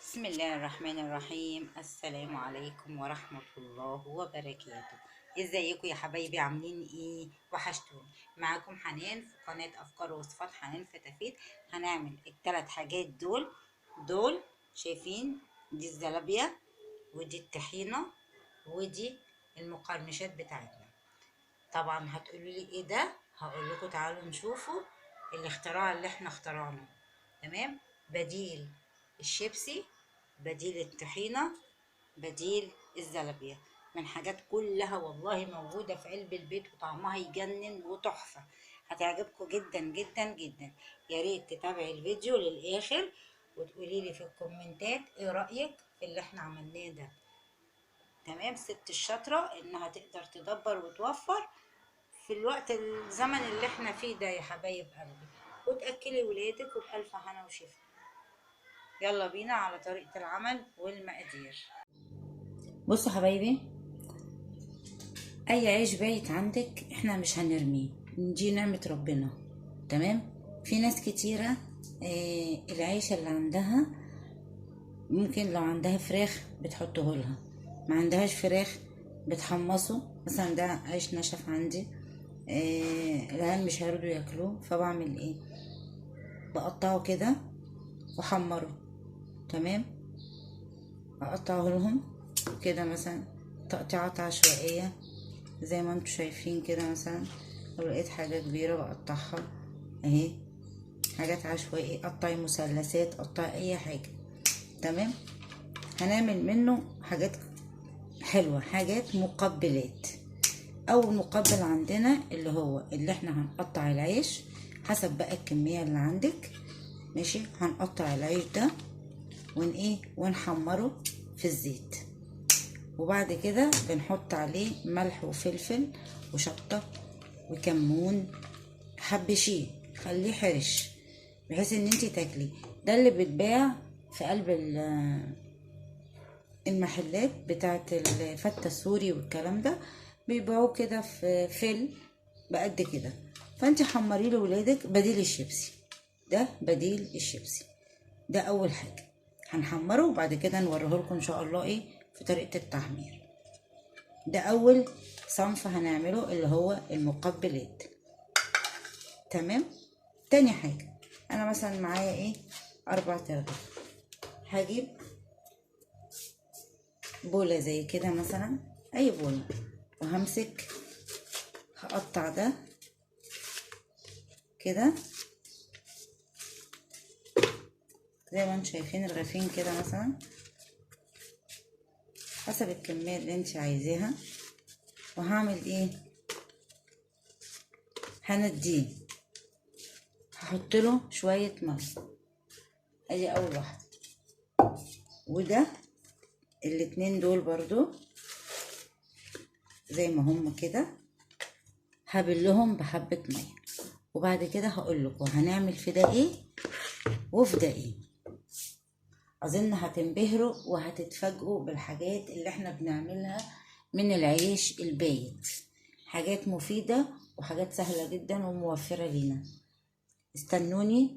بسم الله الرحمن الرحيم. السلام عليكم ورحمة الله وبركاته. ازيكم يا حبايبي؟ عاملين ايه؟ وحشتوني. معاكم حنان في قناة افكار وصفات حنان فتافيت. هنعمل الثلاث حاجات دول شايفين؟ دي الزلابية، ودي الطحينة، ودي المقرمشات بتاعتنا. طبعا هتقولوا لي ايه ده؟ هقول لكم تعالوا نشوفوا الاختراع اللي احنا اخترعناه. تمام. بديل الشيبسي، بديل الطحينة، بديل الزلابية، من حاجات كلها والله موجودة في قلب البيت وطعمها يجنن وتحفة. هتعجبكم جدا جدا جدا. يا ريت تتابعي الفيديو للآخر وتقولي لي في الكومنتات ايه رأيك في اللي احنا عملناه ده. تمام. ست الشاطرة انها تقدر تدبر وتوفر في الوقت الزمن اللي احنا فيه ده يا حبايب قلبي، وتأكلي ولادك وبألف هنا وشفا. يلا بينا على طريقة العمل والمقادير. بصوا حبايبي، اي عيش بايت عندك احنا مش هنرميه، دي نعمة ربنا. تمام. في ناس كتيرة العيش اللي عندها ممكن لو عندها فراخ بتحطه لها، ما عندهاش فراخ بتحمصه. مثلا ده عيش نشف عندي، العيال مش هيرضوا ياكلوه، فبعمل ايه؟ بقطعه كده واحمره. تمام. اقطعه لهم كده مثلا تقطيعات عشوائية زي ما انتوا شايفين كده. مثلا لو لقيت حاجة كبيرة بقطعها اهي، حاجات عشوائية، قطعي مثلثات، قطعي اي حاجة. تمام. هنعمل منه حاجات حلوة، حاجات مقبلات. اول مقبل عندنا اللي هو اللي احنا هنقطع العيش حسب بقى الكمية اللي عندك. ماشي. هنقطع العيش ده ونحمره في الزيت، وبعد كده بنحط عليه ملح وفلفل وشطة وكمون، حبشيه خليه حرش بحيث ان انتي تاكلي. ده اللي بيتباع في قلب المحلات بتاعت الفتة السوري والكلام ده، بيبيعوه كده في فل بقد كده. فانتي حمريه لولادك بديل الشيبسي. ده بديل الشيبسي. ده اول حاجة هنحمره، وبعد كده نوريه لكم ان شاء الله ايه في طريقة التحمير. ده اول صنف هنعمله اللي هو المقبلات. تمام. تاني حاجة، انا مثلا معايا ايه 4 ترغيف. هجيب بولة زي كده مثلا، اي بولة، وهمسك هقطع ده كده زي ما انتم شايفين الرغيفين كده، مثلا حسب الكمية اللي انت عايزاها. وهعمل ايه؟ هنديه، هحط له شوية مية. ادي اول واحدة. وده الاتنين دول برضو زي ما هم كده هبلهم بحبة مية. وبعد كده هقول لكم هنعمل في ده ايه وفي ده ايه. اظن هتنبهروا وهتتفاجئوا بالحاجات اللي احنا بنعملها من العيش البايت. حاجات مفيدة وحاجات سهلة جدا وموفرة لينا. استنوني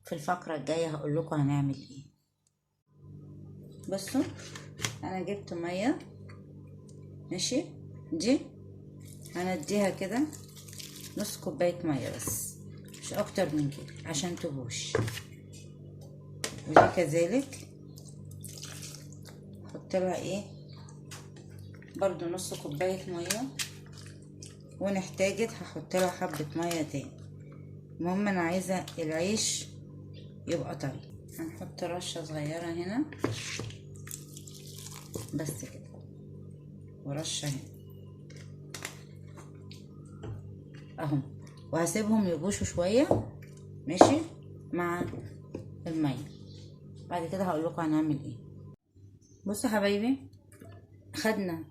في الفقرة الجاية هقول لكم هنعمل ايه. بصوا انا جبت مية. ماشي. دي هنديها كده نص كوباية مية بس، مش اكتر من كده عشان تبوش. ودي كذلك احط لها ايه برضو نص كوباية مية، وان احتاجت هحط لها حبة مية تاني. المهم انا عايزة العيش يبقى طري. هنحط رشة صغيرة هنا بس كده، ورشة هنا اهو، وهسيبهم يبوشوا شوية. ماشي. مع المية. بعد كده هقول لكم هنعمل ايه. بصوا حبايبي، خدنا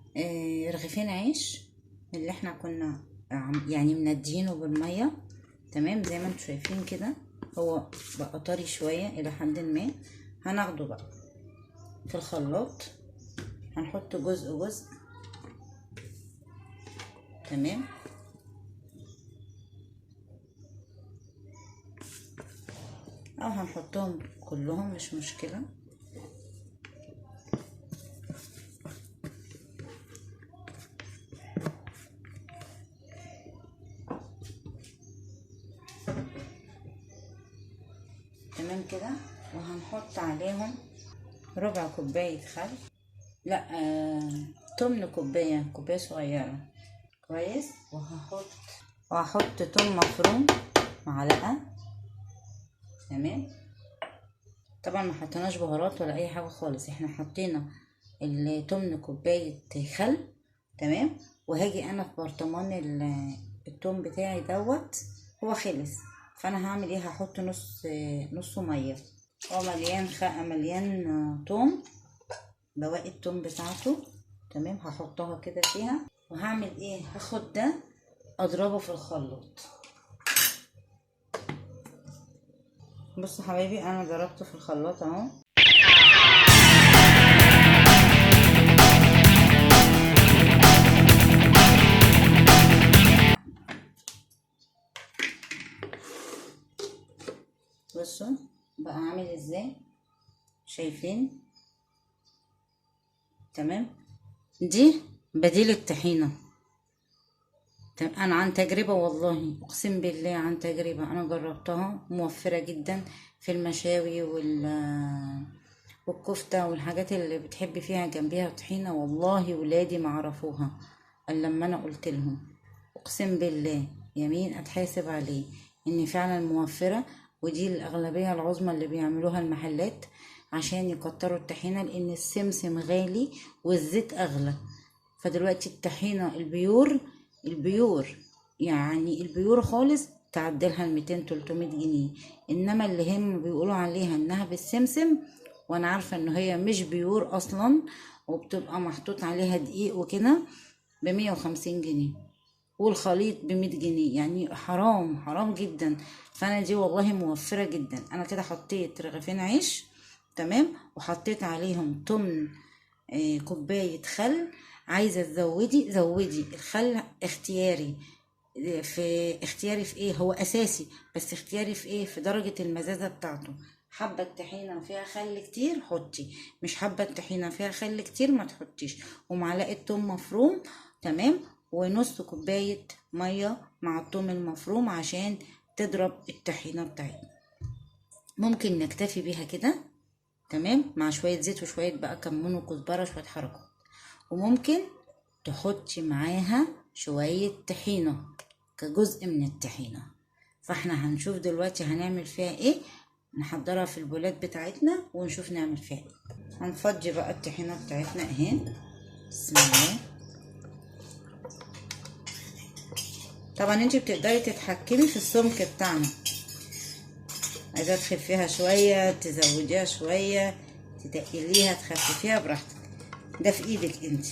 رغيفين عيش اللي احنا كنا يعني مندينه بالمية. تمام. زي ما انتم شايفين كده هو بقى طري شوية الى حد ما. هناخده بقى في الخلاط، هنحط جزء جزء. تمام. او هنحطهم كلهم مش مشكلة. تمام كده. وهنحط عليهم ربع كوباية خل، لا تمن كوباية صغيرة كويس. وهحط توم مفروم معلقة. تمام. طبعا ما حطيناش بهارات ولا اي حاجة خالص، احنا حطينا التمن كوباية خل. تمام. وهاجي انا في برطمان التوم بتاعي دوت، هو خلص، فانا هعمل ايه؟ هحط نص ميه. هو مليان توم، بواقي التوم بتاعته. تمام. هحطها كده فيها، وهعمل ايه؟ هاخد ده اضربه في الخلاط. بصوا حبايبي، انا ضربته في الخلاط اهو. بصوا بقى عامل ازاي، شايفين؟ تمام. دي بديل الطحينة. انا عن تجربة، والله اقسم بالله عن تجربة، انا جربتها، موفرة جدا في المشاوي والكفتة والحاجات اللي بتحب فيها جنبيها طحينة. والله ولادي ما عرفوها الا لما انا قلت لهم، اقسم بالله يمين اتحاسب عليه ان فعلا موفرة. ودي الاغلبية العظمى اللي بيعملوها المحلات عشان يكتروا الطحينة، لان السمسم غالي والزيت اغلى. فدلوقتي الطحينة البيور يعني البيور خالص تعدلها 200-300 جنيه. انما اللي هم بيقولوا عليها انها بالسمسم، وانا عارفة ان هي مش بيور اصلا، وبتبقى محطوط عليها دقيق وكده، ب150 جنيه، والخليط ب100 جنيه. يعني حرام جدا. فانا دي والله موفرة جدا. انا كده حطيت رغيفين عيش. تمام. وحطيت عليهم تمن كوباية خل. عايزة زودي الخل اختياري. في ايه، هو اساسي، بس اختياري في ايه؟ في درجة المزازة بتاعته. حابة الطحينة فيها خل كتير حطي، مش حابة الطحينة فيها خل كتير ما تحطيش. ومعلقة توم مفروم. تمام. ونص كوباية مية مع التوم المفروم عشان تضرب الطحينة بتاعتنا. ممكن نكتفي بيها كده. تمام. مع شوية زيت وشوية بقى كمون وكزبرة، شوية حركات. وممكن تحطي معاها شوية طحينة كجزء من الطحينة. فاحنا هنشوف دلوقتي هنعمل فيها ايه. نحضرها في البولات بتاعتنا ونشوف نعمل فيها ايه. هنفضي بقى الطحينة بتاعتنا اهي. بسم الله. طبعا انت بتقدري تتحكمي في السمك بتاعنا، عايزة تخفيها شوية تزوديها شوية، تتقليها تخففيها براحتك، ده في ايدك انت.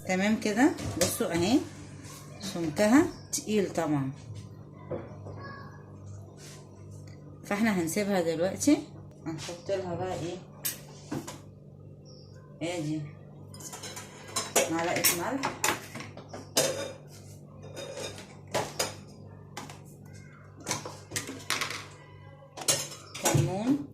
تمام كده. بصوا اهي سمكها تقيل طبعا، فاحنا هنسيبها دلوقتي. هنحط لها بقى ايه؟ ادي معلقه ملح، كمون،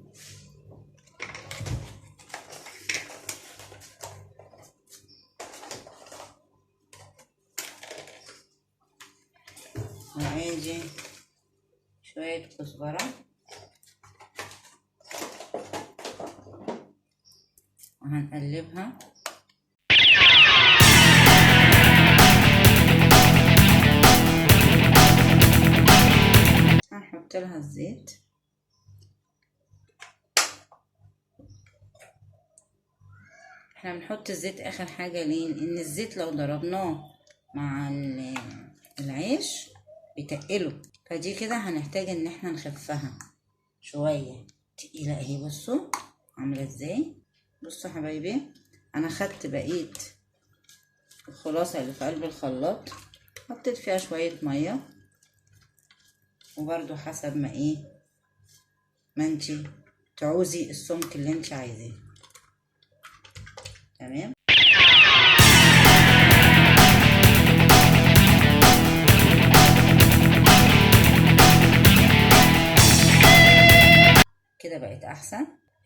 وادي شويه كزبره، وهنقلبها. هنحط لها الزيت. احنا بنحط الزيت اخر حاجة ليه؟ لان الزيت لو ضربناه مع العيش بيتقله، فدي كده هنحتاج ان احنا نخفها شوية. تقيلة اهي، بصوا عاملة ازاي. بصوا حبايبي، انا خدت بقية الخلاصة اللي في قلب الخلاط، حطيت فيها شوية مية، وبرضو حسب ما ايه ما انتي تعوزي السمك اللي انتي عايزاه. تمام.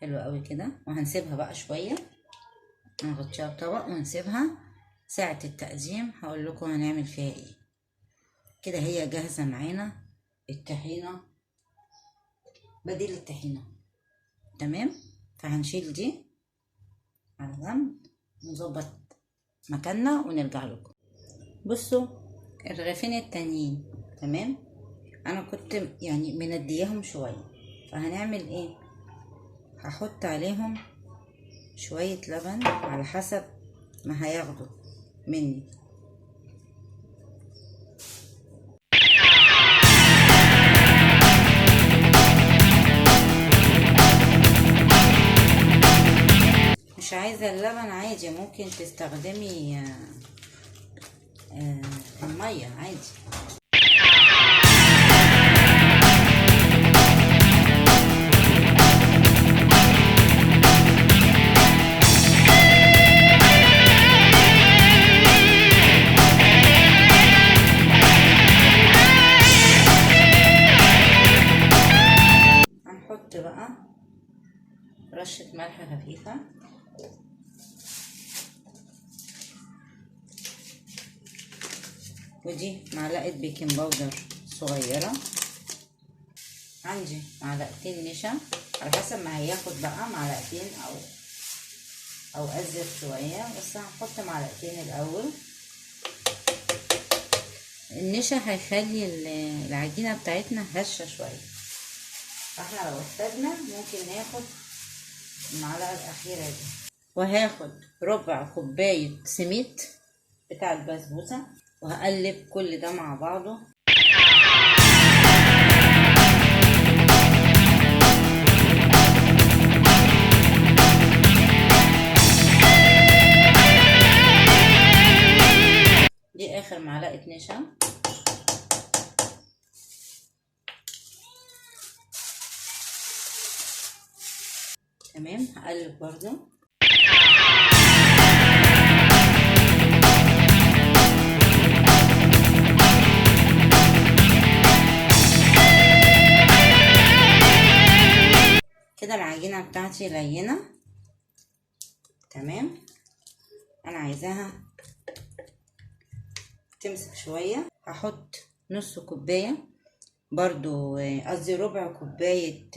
حلو قوي كده. وهنسيبها بقى شويه، نغطيها بطبق ونسيبها. ساعه التقديم هقول لكم هنعمل فيها ايه. كده هي جاهزه معانا الطحينه، بديل الطحينه. تمام. فهنشيل دي على جنب، نظبط مكاننا ونرجع لكم. بصوا الرغيفين التانيين، تمام، انا كنت يعني منديهم شويه، فهنعمل ايه؟ هحط عليهم شويه لبن على حسب ما هياخدوا مني. مش عايزه اللبن عادي، ممكن تستخدمي الميه عادي. هنحط بقى رشه ملح خفيفه، ودي معلقه بيكنج باودر صغيره. عندي معلقتين نشا، على حسب ما هياخد بقى معلقتين او ازيد شويه، بس هنحط معلقتين الاول. النشا هيخلي العجينه بتاعتنا هشه شويه، فاحنا لو احتاجنا ممكن ناخد المعلقه الاخيره دي. وهاخد ربع كوبايه سميد بتاع البسبوسه، وهقلب كل ده مع بعضه. دي اخر معلقه نشا. تمام. هقلب برضو. كده العجينه بتاعتي لينه. تمام. انا عايزاها تمسك شويه. هحط نص كوبايه برضو، قصدي ربع كوبايه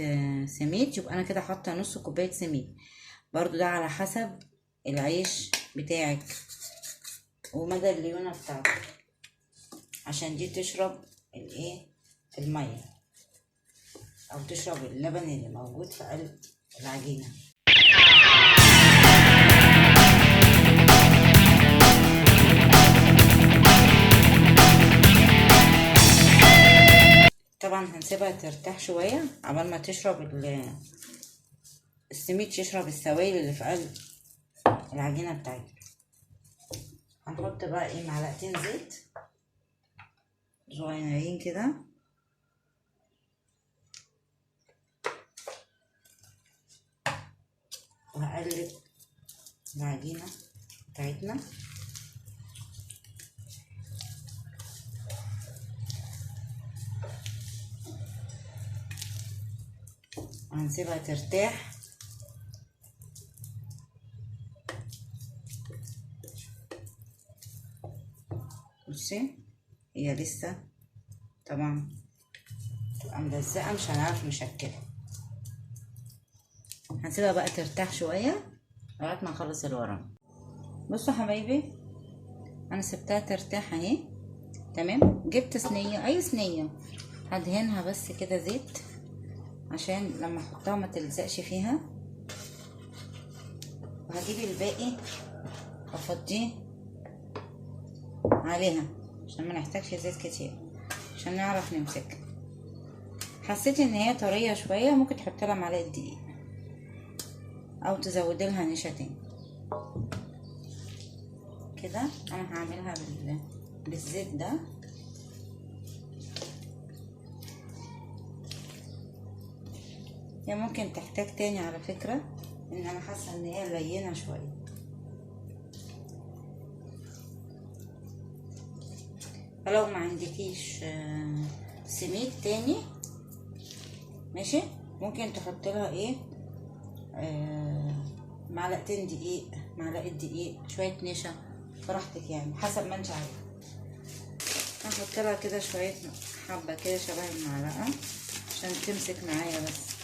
سميد، يبقى انا كده حاطه نص كوبايه سميد. برضو ده على حسب العيش بتاعك ومدى الليونه بتاعتك، عشان دي تشرب الايه الميه، او تشرب اللبن اللي موجود في قلب العجينه. طبعا هنسيبها ترتاح شويه عبال ما تشرب السميد، يشرب السوائل اللي في قلب العجينه بتاعتنا. هنحط بقى ايه معلقتين زيت صغيرين كده، وهقلب العجينه بتاعتنا. هنسيبها ترتاح. بصي هي لسه طبعا تبقى ملزقه، مش هنعرف نشكلها. هنسيبها بقى ترتاح شويه لغايه ما نخلص الورم. بصوا حبايبي، انا سبتها ترتاح اهي. تمام. جبت صينيه، اي صينيه، هدهنها بس كده زيت عشان لما احطها ما تلزقش فيها، وهجيب الباقي افضيه عليها عشان ما نحتاجش زيت كتير عشان نعرف نمسكها. حسيت ان هي طريه شويه، ممكن تحط لها معلقه دقيق او تزودي لها نشا تاني. كده انا هعملها بالزيت ده. هي ممكن تحتاج تاني على فكره، ان انا حاسه ان هي لينه شويه. فلو ما عندكيش سميد تاني ماشي، ممكن تحط لها ايه معلقتين دقيق، معلقه دقيق، شويه نشا، براحتك يعني حسب ما انت عايزه. هحط لها كده شويه حبه كده شبه المعلقه عشان تمسك معايا بس.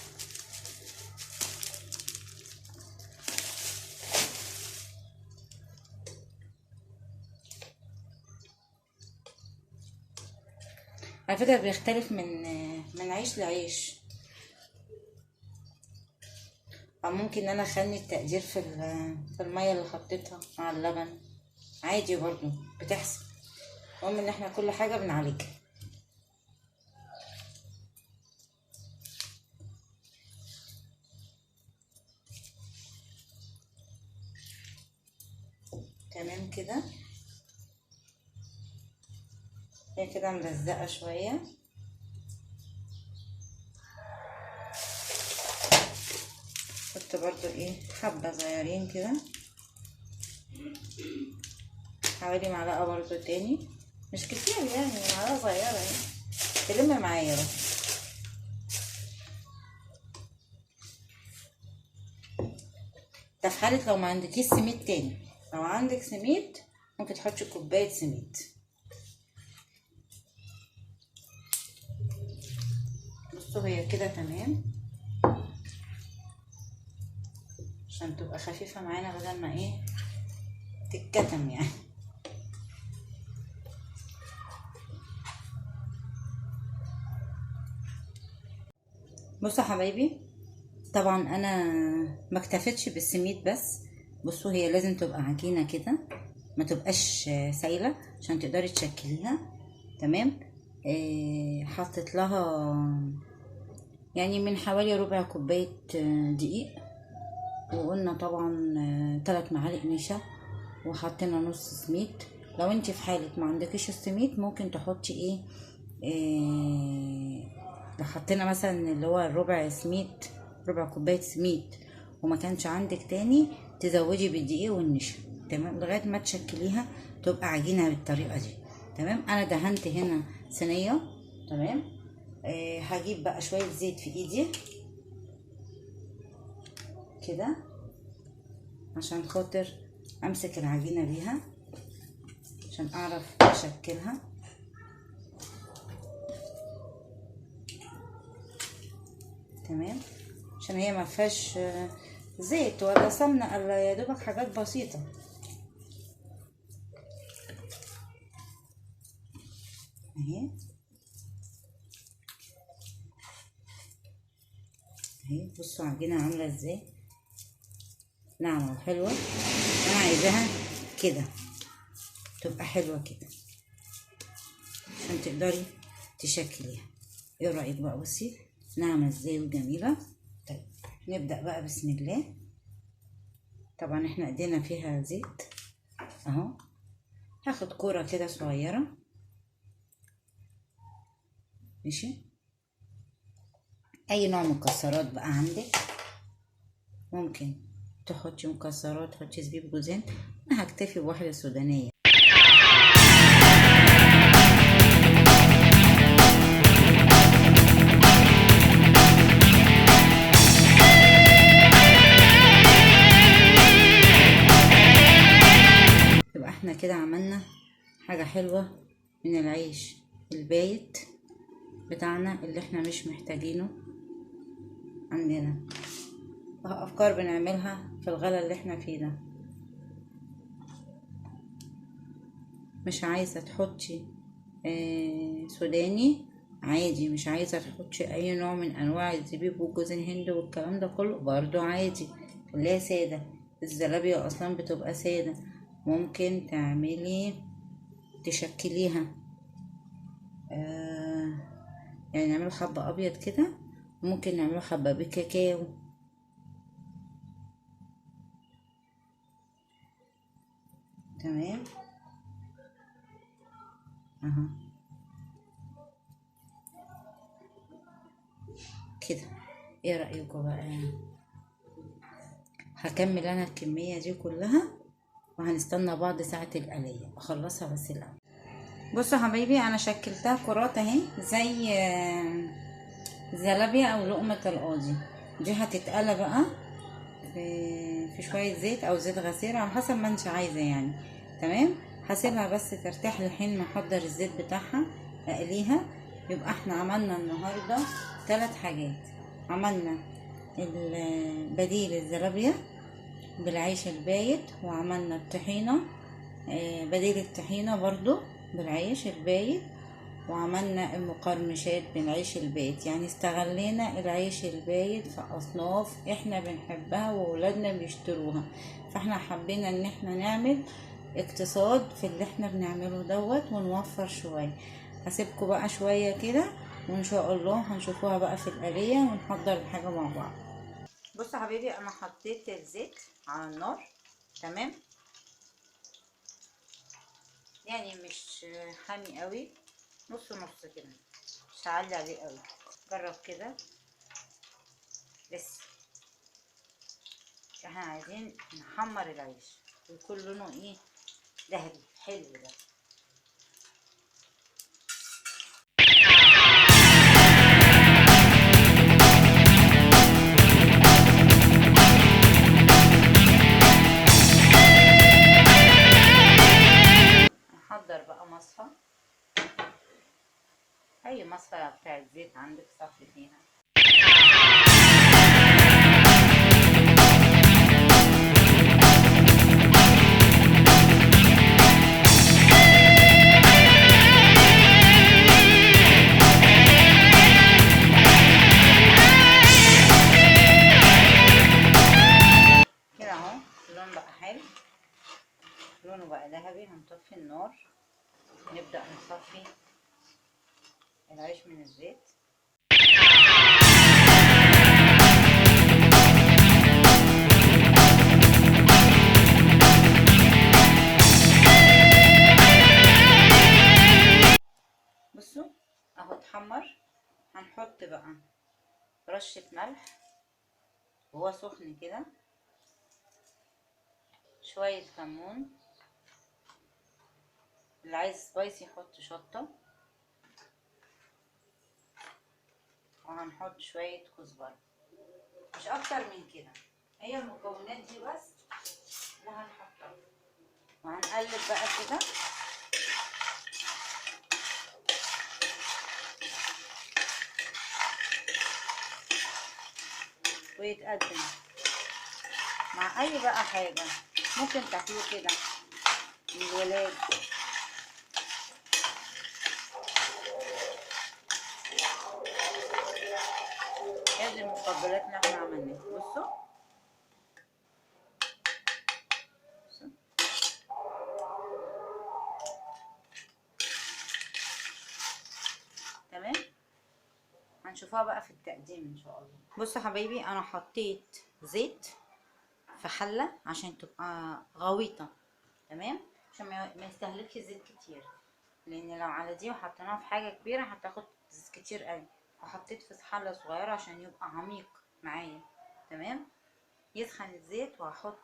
على فكره بيختلف من عيش لعيش، او ممكن انا اخلي التقدير في الميه اللي حطيتها مع اللبن، عادي برضو بتحصل. المهم ان احنا كل حاجه بنعالجها. تمام كده، هي كده ملزقه شويه. حط برضو حبه صغيرين كده، حوالي معلقه برضو تاني، مش كتير يعني، معلقه صغيره يعني تلم معايا بس. ده في حاله لو ما عندكيش سميد تاني، لو عندك سميد ممكن تحطي كوبايه سميد. بصوا هي كده تمام، عشان تبقى خفيفه معانا بدل ما تتكتم يعني. بصوا حبايبي، طبعا انا ما اكتفيتش بالسميد بس. بصوا هي لازم تبقى عجينه كده، ما تبقاش سايله عشان تقدري تشكليها. تمام. حطيت لها يعني من حوالي ربع كوبايه دقيق، وقلنا طبعا 3 معالق نشا، وحطينا نص سميد. لو انت في حاله ما عندكيش السميد ممكن تحطي لو حطينا مثلا اللي هو ربع كوبايه سميد وما كانش عندك تاني، تزودي بالدقيق والنشا. تمام، لغايه ما تشكليها تبقى عجينه بالطريقه دي. تمام. انا دهنت هنا صينيه. تمام. هجيب بقى شويه زيت في ايدي كده عشان خاطر امسك العجينه بيها، عشان اعرف اشكلها. تمام، عشان هي ما فيهاش زيت ولا سمنه، الا يا دوبك حاجات بسيطه. اهي بصوا عجينه عامله ازاي، ناعمه وحلوه. انا عايزاها كده تبقى حلوه كده عشان تقدري تشكليها. ايه رايك بقى؟ بصي ناعمه ازاي وجميله. طيب نبدا بقى، بسم الله. طبعا احنا ايدينا فيها زيت اهو. هاخد كوره كده صغيره، ماشي. اي نوع مكسرات بقى عندك، ممكن تحطي مكسرات، تحطي زبيب جوزين. انا هكتفي بواحده سودانيه. يبقى احنا كده عملنا حاجه حلوه من العيش البايت بتاعنا اللي احنا مش محتاجينه عندنا. افكار بنعملها في الغلا اللي احنا فيه ده. مش عايزه تحطي سوداني عادي، مش عايزه تحطي اي نوع من انواع الزبيب وجوز الهند والكلام ده كله برضو عادي، خليها ساده. الزلابيه اصلا بتبقى ساده. ممكن تعملي تشكليها يعني نعمله حبه ابيض كده، ممكن نعمله حبه بالكاكاو. تمام اهو كده. ايه رأيكم بقى؟ هكمل انا الكمية دي كلها وهنستنى بعض ساعة القلية اخلصها بس الاول. بصوا يا حبايبي، انا شكلتها كرات اهي زي زلابية او لقمة القاضي. دي هتتقلى بقى في شويه زيت او زيت غسيل على حسب ما انت عايزه يعني. تمام. هسيبها بس ترتاح لحين ما احضر الزيت بتاعها اقليها. يبقى احنا عملنا النهارده 3 حاجات. عملنا بديل الزلابيه بالعيش البايت، وعملنا الطحينه بديل الطحينه برضو بالعيش البايت، وعملنا المقرمشات بالعيش البايت. يعني استغلينا العيش البايت في اصناف احنا بنحبها وولادنا بيشتروها، فاحنا حبينا ان احنا نعمل اقتصاد في اللي احنا بنعمله دوت ونوفر شوية. هسيبكم بقى شوية كده وان شاء الله هنشوفوها بقى في الآلية ونحضر الحاجة مع بعض. بصوا يا حبيبي، انا حطيت الزيت على النار. تمام. يعني مش حامي قوي، نص نص كده، مش هعلي عليه قوي. جرب كده بس. احنا عايزين نحمر العيش ويكون لونه ايه، ذهبي حلو ده. نحضر بقى مصفى، اي مصفى بتاعت زيت عندك صفي فيها. كده اهو اللون بقى حلو، لونه بقى ذهبي. هنطفي النار، نبدأ نصفي العيش من الزيت. بصوا اهو اتحمر. هنحط بقى رشة ملح وهو سخن كده، شوية كمون، اللي عايز سبايسي يحط شطة، وهنحط شوية كزبرة، مش اكتر من كده. هي المكونات دي بس اللي هنحطها، وهنقلب بقى كده. ويتقدم مع اي بقى حاجة، ممكن تاكلوه كده للولاد. هذه المقبلات اللي احنا عملناها. بصوا تمام. هنشوفها بقى في التقديم ان شاء الله. بصوا حبايبي، انا حطيت زيت في حله عشان تبقى غويطه. تمام، عشان ما يستهلكش زيت كتير، لان لو على دي وحطيناها في حاجه كبيره هتاخد زيت كتير قوي. فحطيت في حله صغيره عشان يبقى عميق معايا. تمام. يسخن الزيت وهحط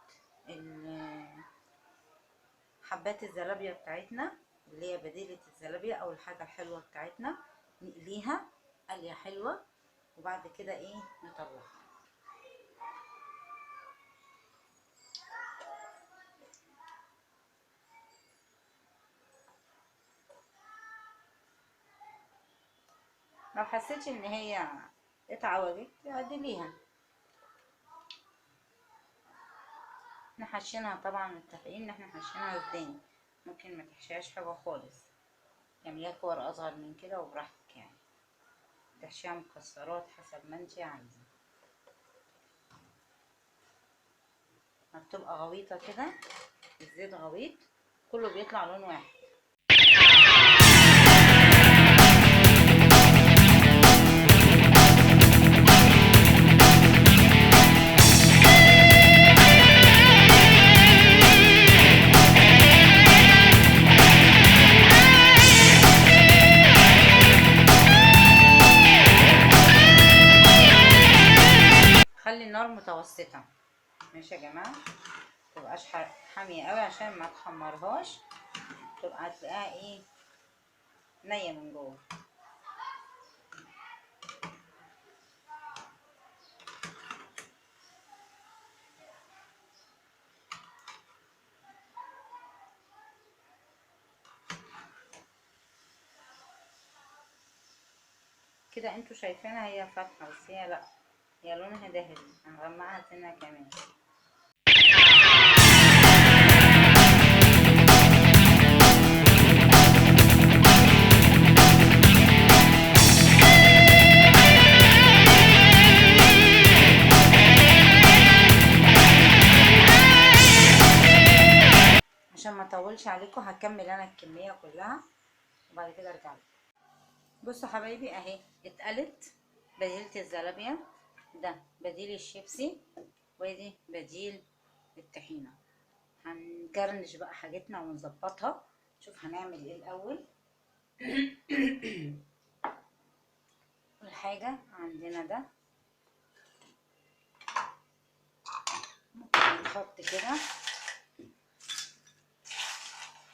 حبات الزلابيه بتاعتنا، اللي هي بديله الزلابيه او الحاجه الحلوه بتاعتنا، نقليها قليه حلوه، وبعد كده ايه نطلعها. لو حسيتش ان هي اتعوجت عدليها. احنا حشينها طبعا، متفقين ان احنا حشينها ورداني، ممكن ما تحشيهاش حاجه خالص، تعمليها كور اصغر من كده وبراحتك يعني، تحشيها مكسرات حسب ما انتي عايزه. ما بتبقى غويطه كده، الزيت غويط كله بيطلع لون واحد. خلي النار متوسطه، ماشي يا جماعه، متبقاش حاميه قوي عشان ما تحمرهاش، تبقى هتلاقيها ايه، نيه من جوه. كده انتوا شايفينها هي فاتحة، بس هي لا، هي لونها ذهبي. هنغمقها سنة كمان. عشان ما اطولش عليكم هكمل انا الكمية كلها وبعد كده ارجع لكم. بصوا حبايبي اهي اتقلت. بديلة الزلابية، ده بديل الشيبسي، ودي بديل الطحينة. هنجرنش بقى حاجتنا ونظبطها. شوف هنعمل ايه الاول. اول حاجة عندنا ده ممكن نحط كده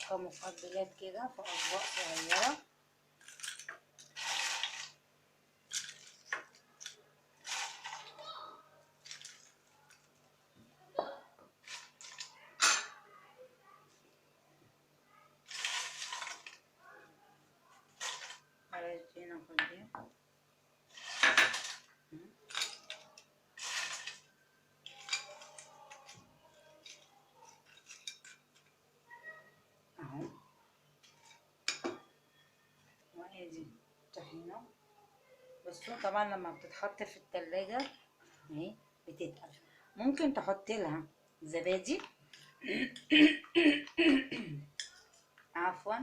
كمقبلات كده في اطباق صغيرة. بلاش دي، ناخد دي. اهو، وادي الطحينة. بصوا طبعا لما بتتحط في التلاجة اهي بتتقل. ممكن تحط لها زبادي. عفوا،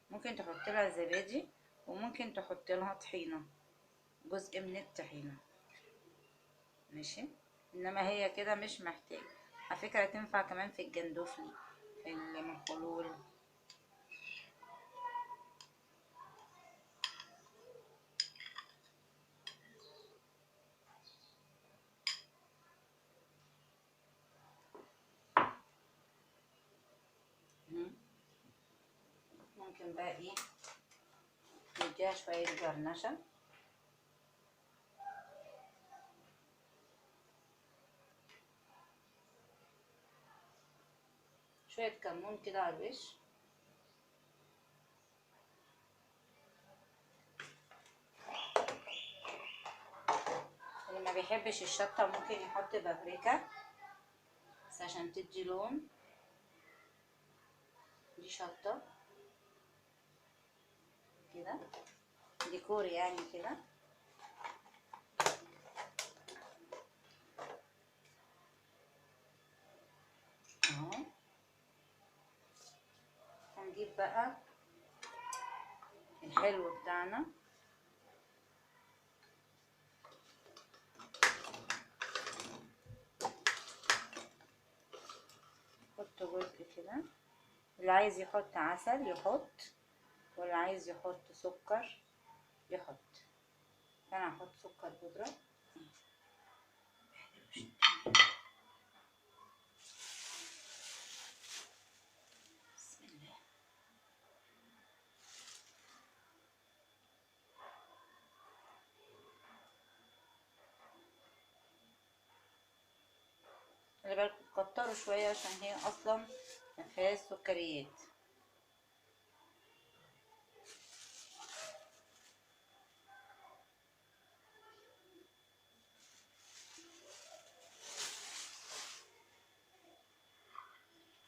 ممكن تحط لها زبادي وممكن تحط لها طحينة، جزء من الطحينة، ماشي. انما هي كده مش محتاجة. على فكرة تنفع كمان في الجندوفلي، في المخلول. ممكن بقى ايه نديها شوية جرنشة. شوية كمون كده على الوش. اللي ما بيحبش الشطة ممكن يحط بابريكا بس عشان تدي لون. دي شطة كده، ديكور يعني كده. اهو. هنجيب بقى الحلو بتاعنا، نحط جزء كده. اللي عايز يحط عسل يحط، واللي عايز يحط سكر يحط. انا هحط سكر بودرة. بسم الله. خلي بالكم تكتروا شوية عشان هي اصلا مفيهاش سكريات.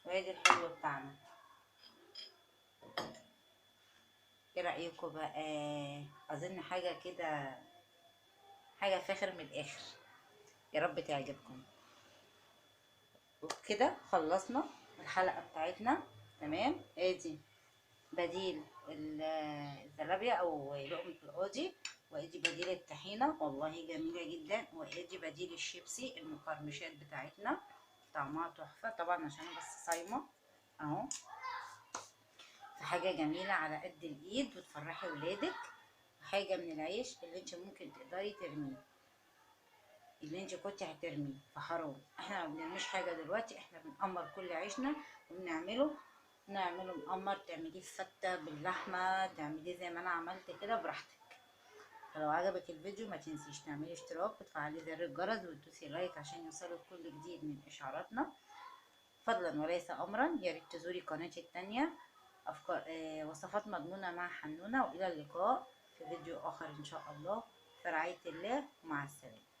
وادي الحلو بتاعنا. ايه رأيكم بقى؟ اظن حاجة كده، حاجة فاخر من الاخر. يا رب تعجبكم. وبكده خلصنا الحلقة بتاعتنا. تمام. ادي بديل الزلابية او لقمة القاضي، وادي بديل الطحينة والله جميلة جدا، وادي بديل الشيبسي المقرمشات بتاعتنا طعمها تحفة طبعا عشان بس صايمة. اهو، حاجة جميلة على قد الايد وتفرحي ولادك. حاجة من العيش اللي انت ممكن تقدري ترميه، اللي انت كنت هترميه فحرام. احنا ما بنرميش حاجة دلوقتي، احنا بنقمر كل عيشنا وبنعمله مقمر. تعمليه فتة باللحمة، تعمليه زي ما انا عملت كده براحتك. فلو عجبك الفيديو ما تنسيش تعملي اشتراك وتفعلي زر الجرس وتدوسي لايك عشان يوصلك كل جديد من اشعاراتنا. فضلا وليس امرا، يا ريت تزوري قناتي التانية افكار وصفات مضمونة مع حنونة. والى اللقاء في فيديو اخر ان شاء الله. في رعاية الله ومع السلامة.